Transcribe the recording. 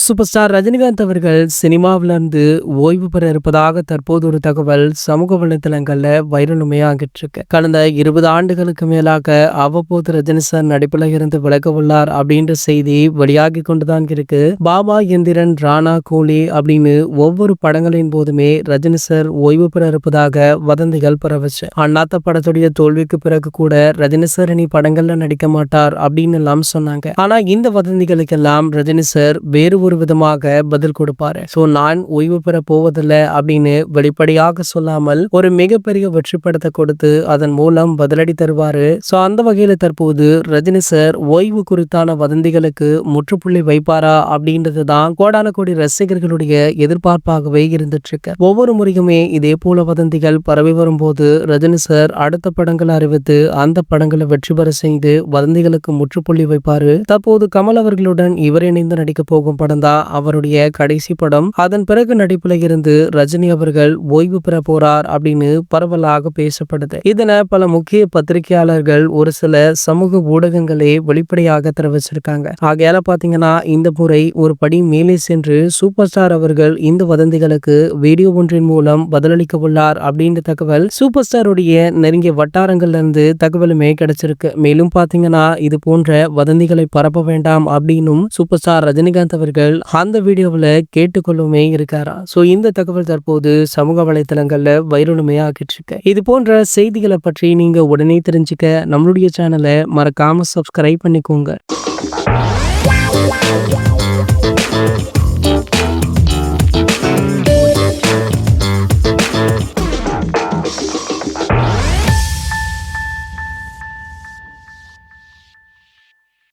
Super star Rajinikanth அவர்கள் சினிமாவிலிருந்து ஓய்வு பெற இருப்பதாக தற்போது ஒரு தகவல் சமூக வலைதளங்கள்ல வைரலுமே ஆகிட்டு இருக்கு. கடந்த 20 ஆண்டுகளுக்கு மேலாக அவ்வப்போது ரஜினி சார் நடிப்புல இருந்து விலக உள்ளார் அப்படின்ற செய்தி வெளியாகி கொண்டுதான் இருக்கு. பாபா, எந்திரன், ராணா, கூலி அப்படின்னு ஒவ்வொரு படங்களின் போதுமே ரஜினி சார் ஓய்வு பெற இருப்பதாக வதந்திகள் பரவச்சு. அண்ணாத்த படத்துடைய தோல்விக்கு பிறகு கூட ரஜினி சார் இனி படங்கள்ல நடிக்க மாட்டார் அப்படின்னு எல்லாம் சொன்னாங்க. ஆனா இந்த வதந்திகளுக்கெல்லாம் ரஜினி சார் வேறு ஒரு விதமாக பதில் கொடுப்பாரு. நான் ஓய்வு பெற போவதில்லை அப்படின்னு வெளிப்படையாக சொல்லாமல் ஒரு மிகப்பெரிய வெற்றி படத்தை கொடுத்து அதன் மூலம் பதிலடி தருவாரு. அந்த வகையில தற்போது ரஜினி சார் ஓய்வு குறித்தான வதந்திகளுக்கு முற்றுப்புள்ளி வைப்பாரா அப்படின்றதுதான் கோடான கோடி ரசிகர்களுடைய எதிர்பார்ப்பாகவே இருந்துட்டு இருக்கு. ஒவ்வொரு முறையுமே இதே போல வதந்திகள் பரவி வரும்போது ரஜினி சார் அடுத்த படங்களை அறிவித்து அந்த படங்களை வெற்றி பெற செய்து வதந்திகளுக்கு முற்றுப்புள்ளி வைப்பாரு. தற்போது கமல் அவர்களுடன் இவர் இணைந்து நடிக்க போகும் படம் தான் அவருடைய கடைசி படம். அதன் பிறகு நடிப்புல இருந்து ரஜினி அவர்கள் ஓய்வு பெற போறார் அப்படின்னு பரவலாக பேசப்படுது. இதனை பல முக்கிய பத்திரிகையாளர்கள் ஒரு சில சமூக ஊடகங்களே வெளிப்படையாக தெரிவிச்சிருக்காங்க. ஆகையால பாத்தீங்கன்னா இந்த முறை ஒரு படி மேலே சென்று சூப்பர் ஸ்டார் அவர்கள் இந்த வதந்திகளுக்கு வீடியோ ஒன்றின் மூலம் பதிலளிக்க உள்ளார் அப்படின்ற தகவல் சூப்பர் ஸ்டாருடைய நெருங்கிய வட்டாரங்கள்ல இருந்து தகவலுமே கிடைச்சிருக்கு. மேலும் பாத்தீங்கன்னா இது போன்ற வதந்திகளை பரப்ப வேண்டாம் அப்படின்னும் சூப்பர் ஸ்டார் ரஜினிகாந்த் அவர்கள் அந்த வீடியோவில் கேட்டுக்கொள்ளுமே இருக்காரா. இந்த தகவல் தற்போது சமூக வலைதளங்கள்ல வைரலுமே ஆகிட்டு இருக்கு. இது போன்ற செய்திகளை பற்றி நீங்க உடனே தெரிஞ்சுக்க நம்மளுடைய சேனலை மறக்காம சப்ஸ்கிரைப் பண்ணிக்கோங்க.